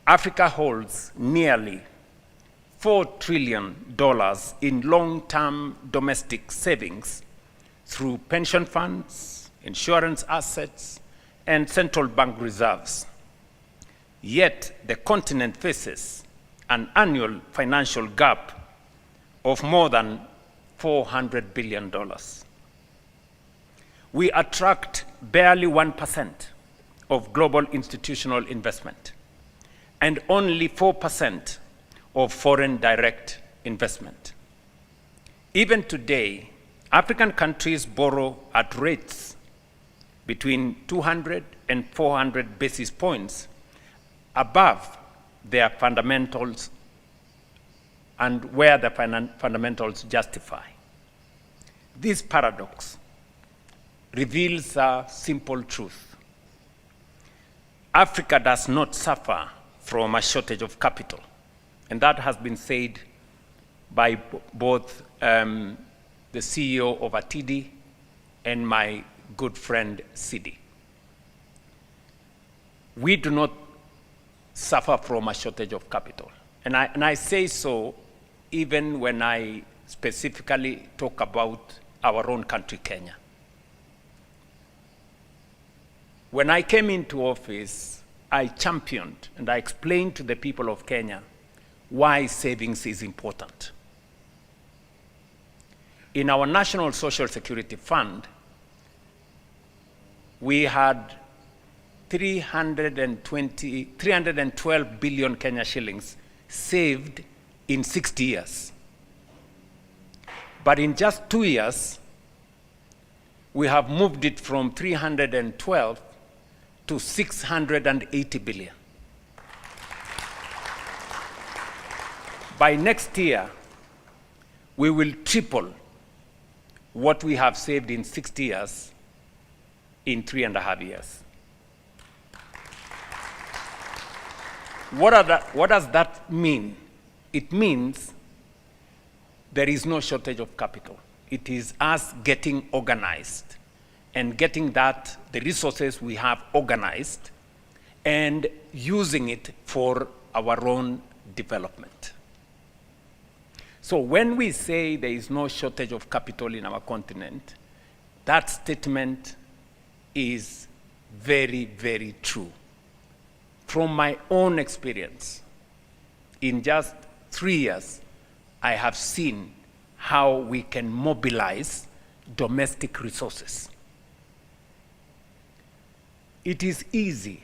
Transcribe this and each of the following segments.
Africa holds nearly $4 trillion in long-term domestic savings through pension funds, insurance assets, and central bank reserves. Yet the continent faces an annual financial gap of more than $400 billion. We attract barely 1% of global institutional investment and only 4% of foreign direct investment. Even today, African countries borrow at rates between 200 and 400 basis points above their fundamentals and where the fundamentals justify. This paradox reveals a simple truth. Africa does not suffer from a shortage of capital, and that has been said by both the CEO of ATIDI and my good friend Sidi. We do not suffer from a shortage of capital. And I say so even when I specifically talk about our own country, Kenya. When I came into office, I championed and I explained to the people of Kenya why savings is important. In our National Social Security Fund, we had 312 billion Kenya shillings saved in 60 years. But in just 2 years, we have moved it from 312 to 680 billion. By next year, we will triple what we have saved in 60 years in 3.5 years. What does that mean? It means there is no shortage of capital. It is us getting organized and getting the resources we have organized and using it for our own development. So when we say there is no shortage of capital in our continent, that statement is very, very true. From my own experience, in just 3 years, I have seen how we can mobilize domestic resources. It is easy.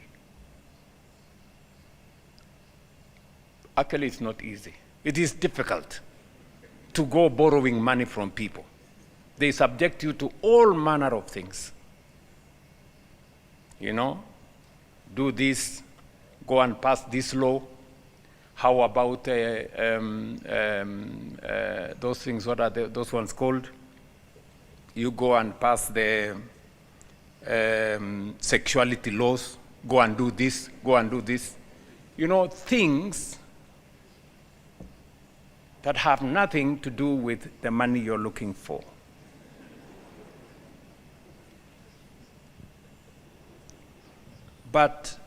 Actually, it's not easy. It is difficult to go borrowing money from people. They subject you to all manner of things. You know, do this, go and pass this law. How about those things, what are those ones called? You go and pass the sexuality laws, go and do this, go and do this. You know, things that have nothing to do with the money you're looking for. But,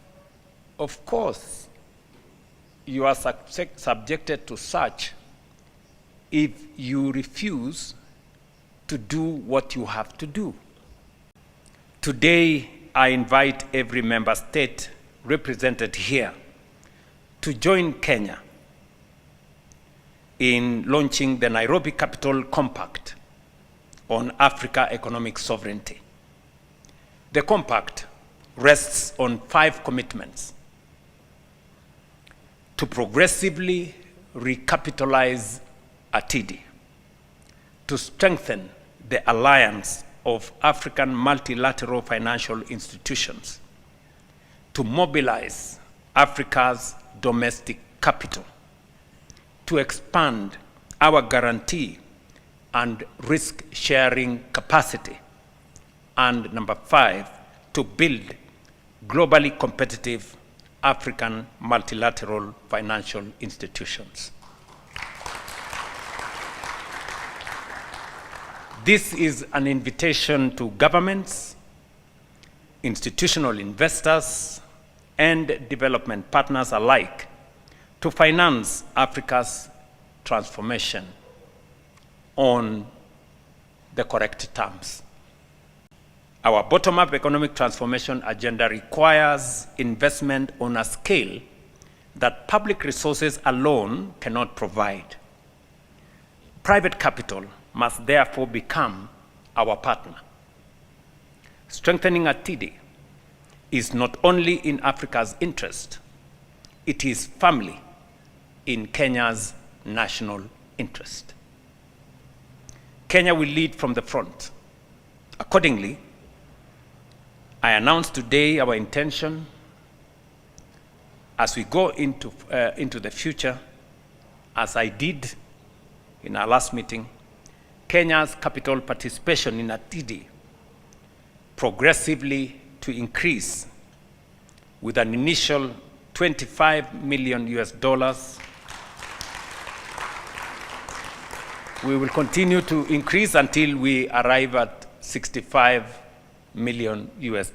of course, you are subjected to such if you refuse to do what you have to do. Today, I invite every member state represented here to join Kenya in launching the Nairobi Capital Compact on Africa economic sovereignty. The compact rests on 5 commitments: to progressively recapitalize ATIDI, to strengthen the alliance of African multilateral financial institutions, to mobilize Africa's domestic capital, to expand our guarantee and risk-sharing capacity, and number 5, to build globally competitive African multilateral financial institutions. This is an invitation to governments, institutional investors, and development partners alike to finance Africa's transformation on the correct terms. Our bottom-up economic transformation agenda requires investment on a scale that public resources alone cannot provide. Private capital must therefore become our partner. Strengthening ATIDI is not only in Africa's interest, it is firmly in Kenya's national interest. Kenya will lead from the front. Accordingly, I announce today our intention as we go into the future, as I did in our last meeting, Kenya's capital participation in ATIDI progressively to increase with an initial $25 million US. We will continue to increase until we arrive at $65 million US.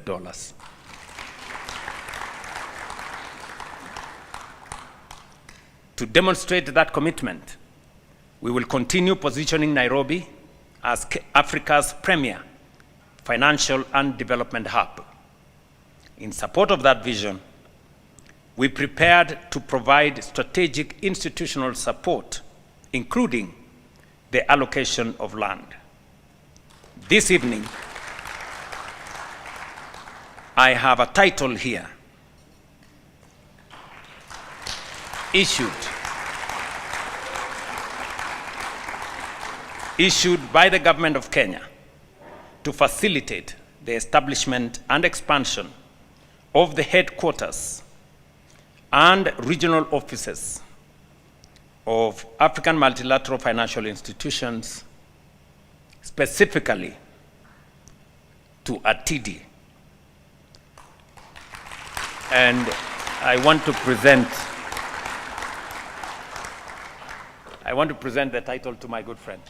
To demonstrate that commitment, we will continue positioning Nairobi as Africa's premier financial and development hub. In support of that vision, we prepared to provide strategic institutional support, including the allocation of land. This evening, I have a title here, issued by the government of Kenya to facilitate the establishment and expansion of the headquarters and regional offices of African multilateral financial institutions, specifically to ATIDI. And I want to present the title to my good friend.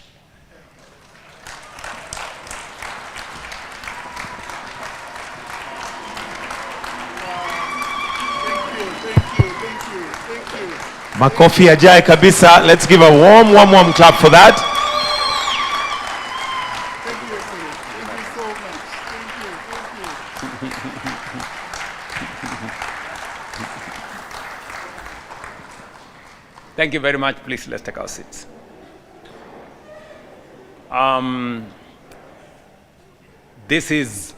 Makofi ajaye kabisa. Let's give a warm clap for that. Thank you so much. Thank you. Thank you very much. Please, let's take our seats. This is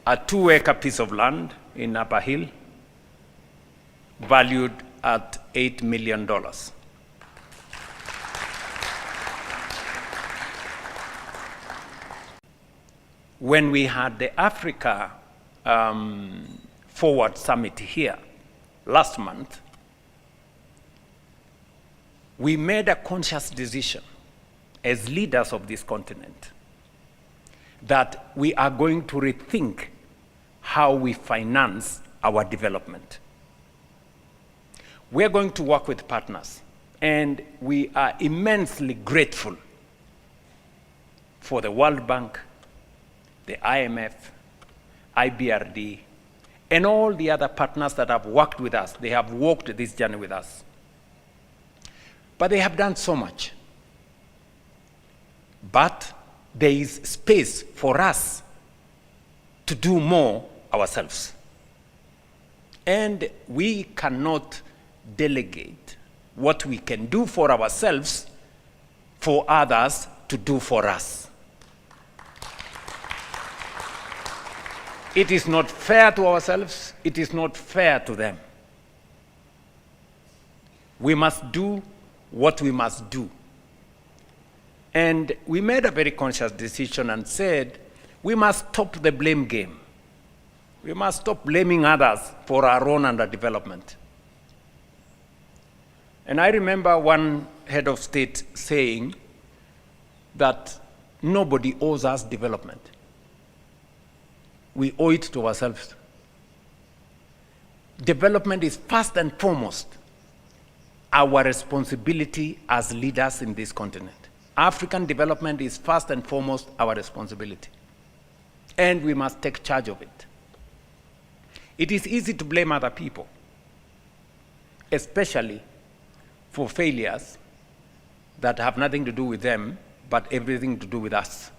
a 2-acre piece of land in Upper Hill, valued at $8 million. When we had the Africa Forward Summit here last month, we made a conscious decision as leaders of this continent that we are going to rethink how we finance our development. We're going to work with partners, and we are immensely grateful for the World Bank, the IMF, IBRD, and all the other partners that have worked with us. They have walked this journey with us. But they have done so much. But there is space for us to do more ourselves. And we cannot delegate what we can do for ourselves for others to do for us. It is not fair to ourselves. It is not fair to them. We must do what we must do. And we made a very conscious decision and said, we must stop the blame game. We must stop blaming others for our own underdevelopment. And I remember one head of state saying that nobody owes us development. We owe it to ourselves. Development is first and foremost our responsibility as leaders in this continent. African development is first and foremost our responsibility. And we must take charge of it. It is easy to blame other people, especially for failures that have nothing to do with them, but everything to do with us.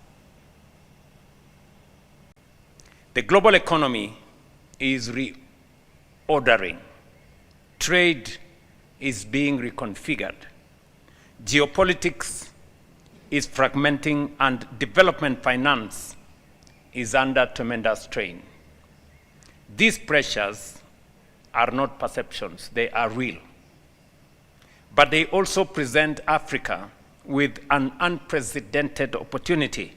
The global economy is reordering. Trade is being reconfigured. Geopolitics is fragmenting, and development finance is under tremendous strain. These pressures are not perceptions, they are real. But they also present Africa with an unprecedented opportunity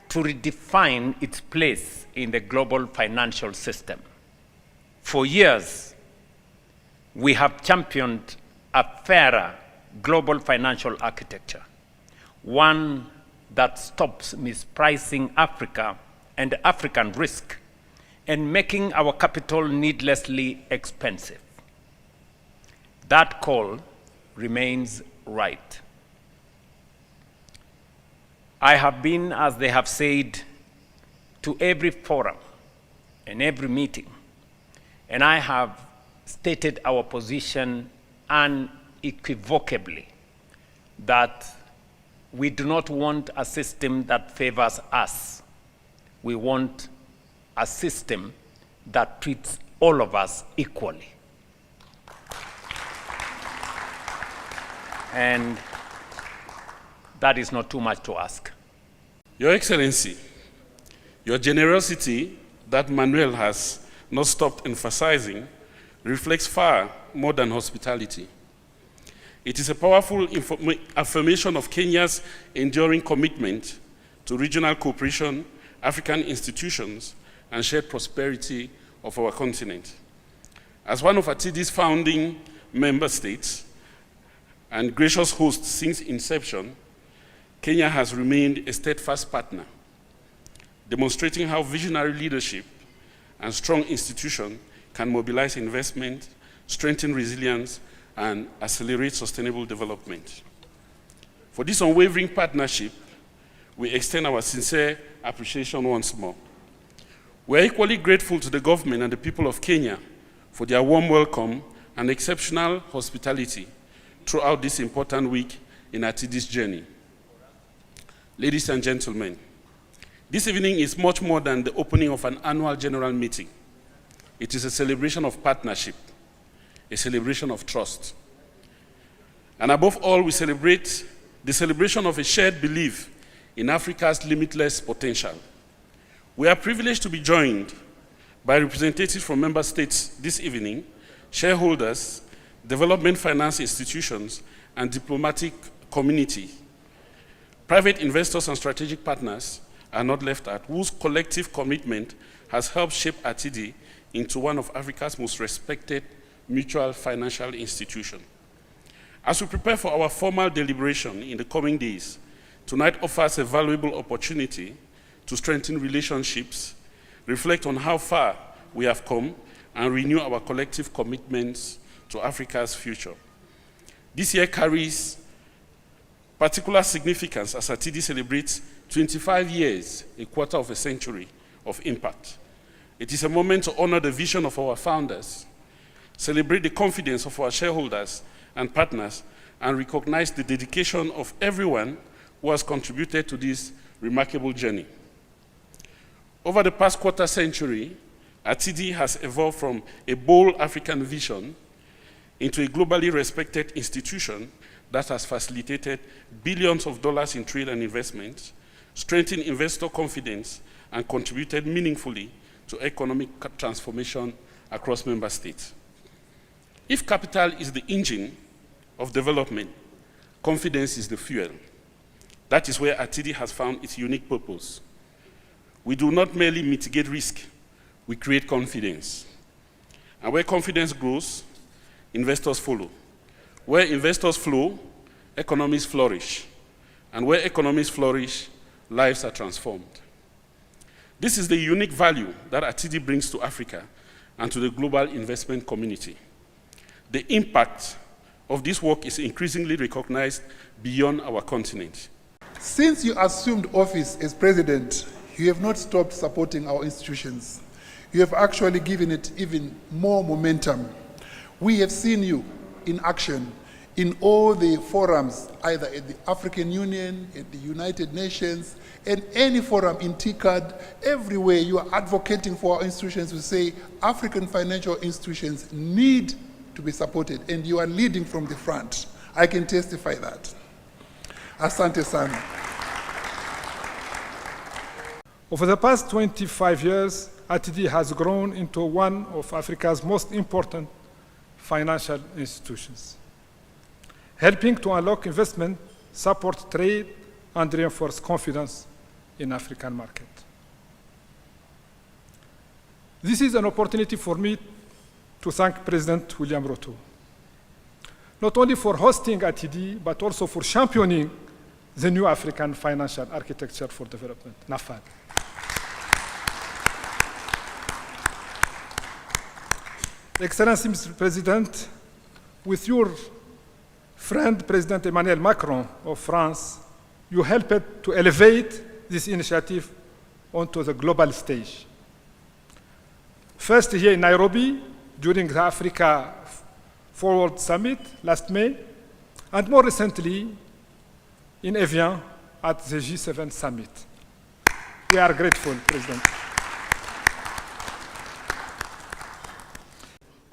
to redefine its place in the global financial system. For years, we have championed a fairer global financial architecture, one that stops mispricing Africa and African risk and making our capital needlessly expensive. That call remains right. I have been, as they have said, to every forum and every meeting, and I have stated our position unequivocally that we do not want a system that favors us. We want a system that treats all of us equally. And that is not too much to ask. Your Excellency, your generosity that Manuel has not stopped emphasizing reflects far more than hospitality. It is a powerful affirmation of Kenya's enduring commitment to regional cooperation, African institutions, and shared prosperity of our continent. As one of ATIDI's founding member states and gracious host since inception, Kenya has remained a steadfast partner, demonstrating how visionary leadership and strong institutions can mobilize investment, strengthen resilience, and accelerate sustainable development. For this unwavering partnership, we extend our sincere appreciation once more. We are equally grateful to the government and the people of Kenya for their warm welcome and exceptional hospitality throughout this important week in ATIDI's journey. Ladies and gentlemen, this evening is much more than the opening of an annual general meeting. It is a celebration of partnership, a celebration of trust. And above all, we celebrate the celebration of a shared belief in Africa's limitless potential. We are privileged to be joined by representatives from member states this evening, shareholders, development finance institutions, and diplomatic community. Private investors and strategic partners are not left out, whose collective commitment has helped shape ATIDI into one of Africa's most respected mutual financial institutions. As we prepare for our formal deliberation in the coming days, tonight offers a valuable opportunity to strengthen relationships, reflect on how far we have come, and renew our collective commitments to Africa's future. This year carries particular significance as ATIDI celebrates 25 years, a quarter of a century of impact. It is a moment to honor the vision of our founders, celebrate the confidence of our shareholders and partners, and recognize the dedication of everyone who has contributed to this remarkable journey. Over the past quarter century, ATIDI has evolved from a bold African vision into a globally respected institution that has facilitated billions of dollars in trade and investment, strengthened investor confidence, and contributed meaningfully to economic transformation across member states. If capital is the engine of development, confidence is the fuel. That is where ATIDI has found its unique purpose. We do not merely mitigate risk, we create confidence. And where confidence grows, investors follow. Where investors flow, economies flourish. And where economies flourish, lives are transformed. This is the unique value that ATIDI brings to Africa and to the global investment community. The impact of this work is increasingly recognized beyond our continent. Since you assumed office as president, you have not stopped supporting our institutions. You have actually given it even more momentum. We have seen you in action in all the forums, either at the African Union, at the United Nations, and any forum in TICAD, everywhere you are advocating for our institutions to say African financial institutions need to be supported, and you are leading from the front. I can testify that. Asante sana. Over the past 25 years, ATIDI has grown into one of Africa's most important financial institutions, helping to unlock investment, support trade, and reinforce confidence in African market. This is an opportunity for me to thank President William Ruto, not only for hosting ATIDI, but also for championing the new African Financial Architecture for Development, NAFAD. Excellency, Mr. President, with your friend, President Emmanuel Macron of France, you helped to elevate this initiative onto the global stage. First here in Nairobi, during the Africa Forward Summit last May, and more recently in Evian at the G7 Summit. We are grateful, President.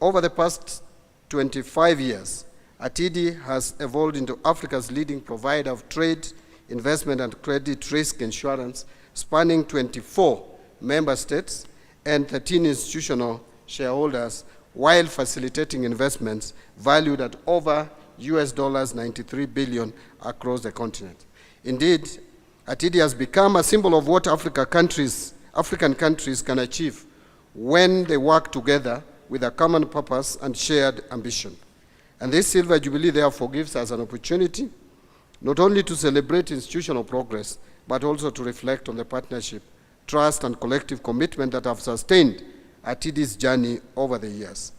Over the past 25 years, ATIDI has evolved into Africa's leading provider of trade, investment, and credit risk insurance, spanning 24 member states and 13 institutional shareholders, while facilitating investments valued at over $93 billion across the continent. Indeed, ATIDI has become a symbol of what African countries can achieve when they work together with a common purpose and shared ambition. And this Silver Jubilee therefore gives us an opportunity not only to celebrate institutional progress, but also to reflect on the partnership, trust, and collective commitment that have sustained ATIDI's journey over the years.